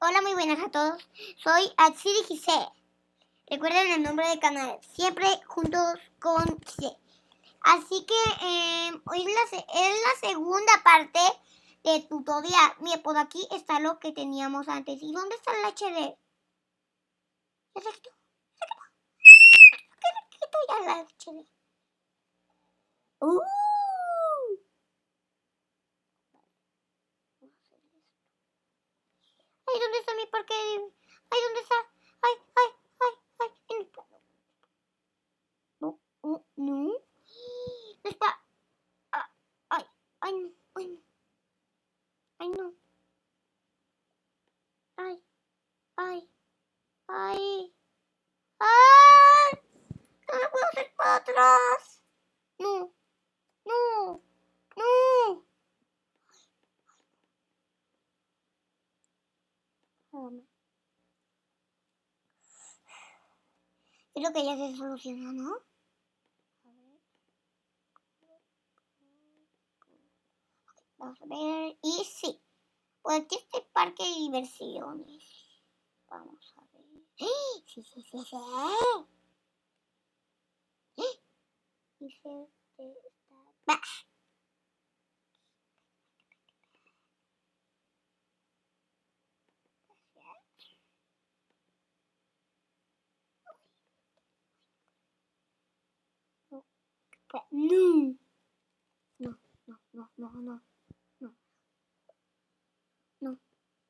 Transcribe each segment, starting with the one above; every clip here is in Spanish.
Hola, muy buenas a todos. Soy Atsiri Gise. Recuerden el nombre del canal, siempre juntos con Gise. Así que hoy es la segunda parte del tutorial. Mira, por aquí está lo que teníamos antes. ¿Y dónde está el HD? ¿Ya se quitó? ¿Qué quitó ya la HD? Ay, ¿dónde está mi parque? Ay, ¿dónde está? Ay. No. No está. Ay, no. Ay, no. Ay. No me puedo hacer para atrás. No. Creo que ya se solucionó, ¿no? Vamos a ver. Y sí. Por aquí está el parque de diversiones. Vamos a ver. Sí. Dice que está.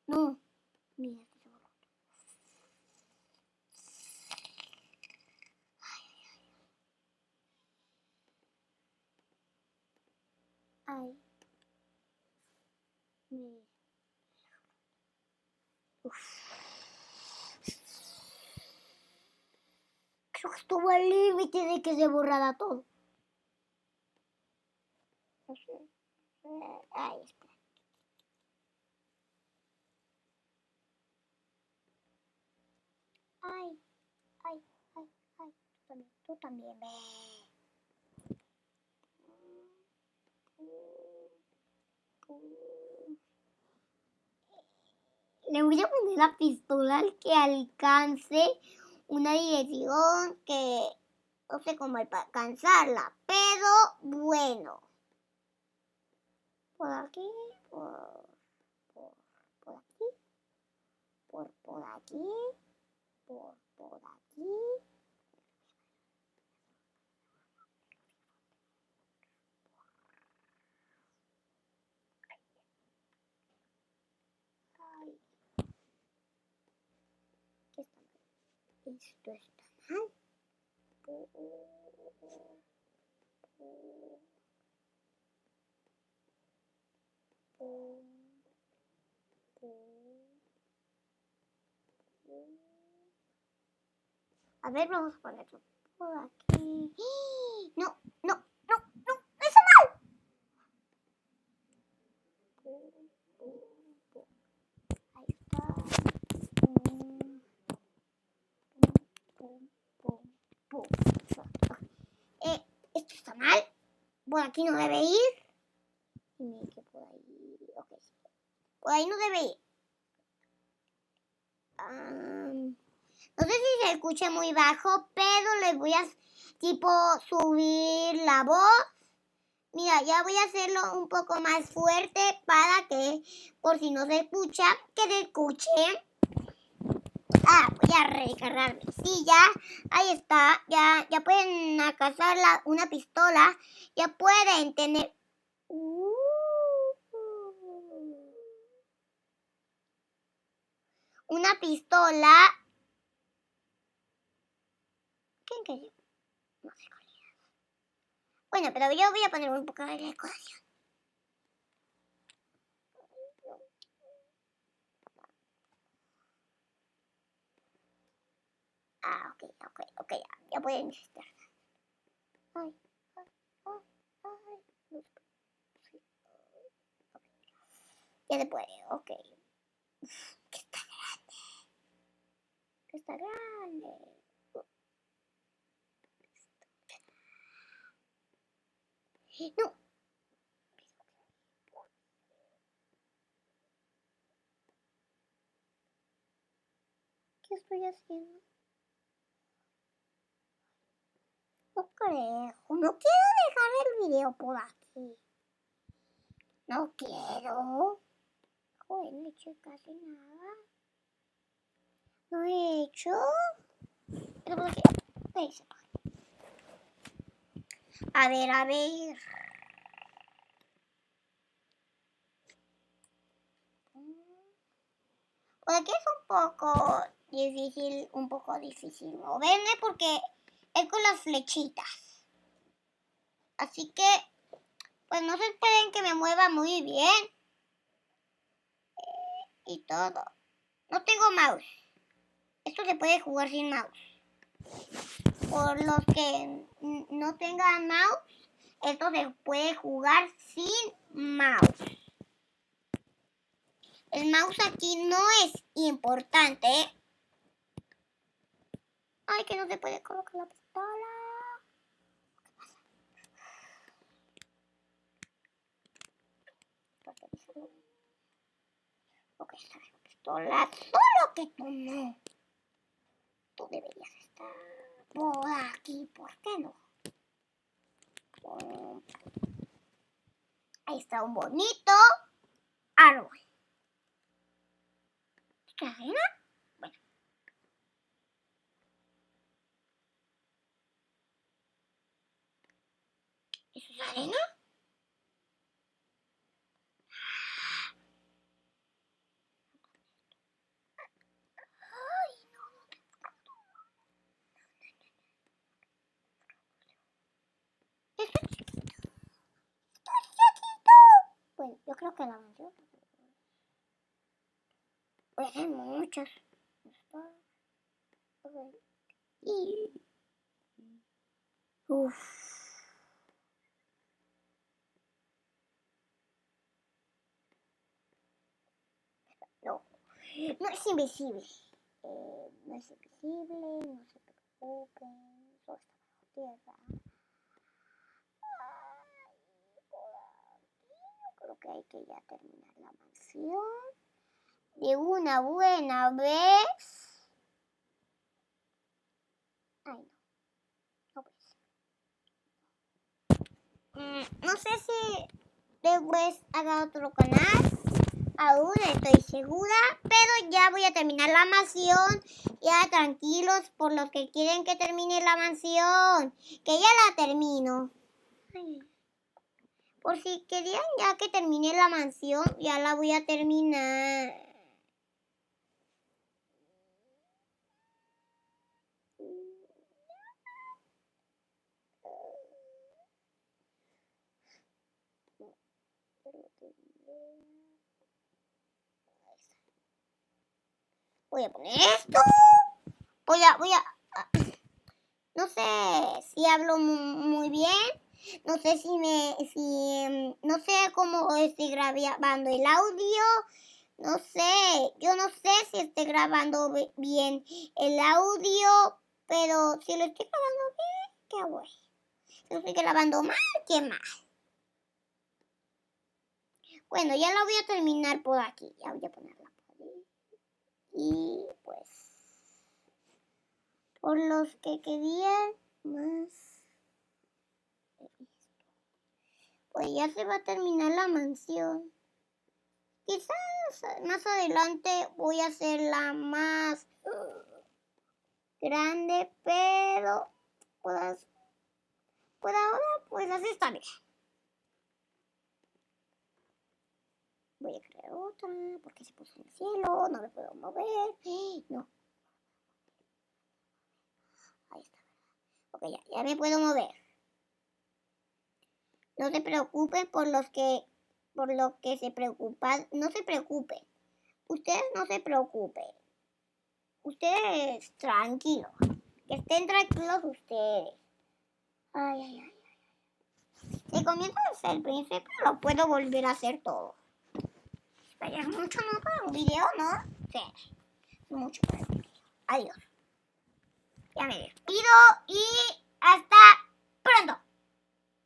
No. Mira, está seguro. Ay. Mira. Creo que estuvo al límite de que se borrara todo. Ay, espera. Ay. Tú también, ve. Le voy a poner la pistola al que alcance una dirección que no sé cómo alcanzarla, pero bueno. Por aquí, por aquí, por aquí, por aquí. Ay. Esto está mal. A ver, vamos a ponerlo por aquí. No, eso mal. Ahí está. Esto está mal. Por aquí no debe ir. Y que por ahí. Ok. Por ahí no debe ir. No sé si se escucha muy bajo, pero les voy a tipo subir la voz. Mira, ya voy a hacerlo un poco más fuerte para que, por si no se escucha, que se escuche. Voy a recargarme. Sí, ya, ahí está. Ya pueden alcanzar una pistola. Ya pueden tener... una pistola. ¿Quién quería? No sé cuál era. Bueno, pero yo voy a poner un poco de decoración. Ok, ya pueden estar. Ay. Ya se puede, ok. Que está grande. No. ¿Qué estoy haciendo? No creo. No quiero dejar el video por aquí. No quiero. Joder, no he hecho casi nada. No he hecho. Pero ¿por qué? A ver. Por aquí es un poco difícil moverme porque es con las flechitas. Así que, pues no se esperen que me mueva muy bien. Y todo. No tengo mouse. Esto se puede jugar sin mouse. Por los que no tengan mouse, esto se puede jugar sin mouse. El mouse aquí no es importante. Ay, que no se puede colocar la pistola. Ok, está la pistola. Solo que tú no. Tú deberías estar por aquí. ¿Por qué no? Ahí está un bonito árbol. ¿Qué arena? Bueno. ¿Eso es arena? Ay, no. Esto es chiquito. Esto es chiquito. Bueno, yo creo que la mansión. Puede ser muchos. Uf. No, no es invisible. No es invisible, no se preocupen. Solo está bajo tierra. Yo creo que hay que ya terminar la mansión de una buena vez. Ay, no. No puede ser. No sé si después haga otro canal. Aún no estoy segura, pero ya voy a terminar la mansión. Ya tranquilos por los que quieren que termine la mansión, que ya la termino. Por si querían ya que termine la mansión, ya la voy a terminar. Voy a poner esto. Voy a no sé si hablo muy bien. No sé no sé cómo estoy grabando el audio. No sé, yo no sé si estoy grabando bien el audio, pero si lo estoy grabando bien, qué bueno. Si lo estoy grabando mal, qué mal. Bueno, ya la voy a terminar por aquí. Ya voy a ponerla por ahí. Y pues, por los que querían más, pues ya se va a terminar la mansión. Quizás más adelante voy a hacerla más grande, pero pues por ahora pues así está bien. Voy a crear otra porque se puso en el cielo, no me puedo mover. No. Ahí está. Ok, ya me puedo mover. No se preocupen por lo que se preocupan. No se preocupen. Ustedes no se preocupen. Ustedes tranquilos. Que estén tranquilos ustedes. Ay. Si comienzo a hacer el príncipe, lo puedo volver a hacer todo. Pero es mucho, ¿no? Para un video, ¿no? Sí. Mucho para el video. Adiós. Ya me despido y hasta pronto.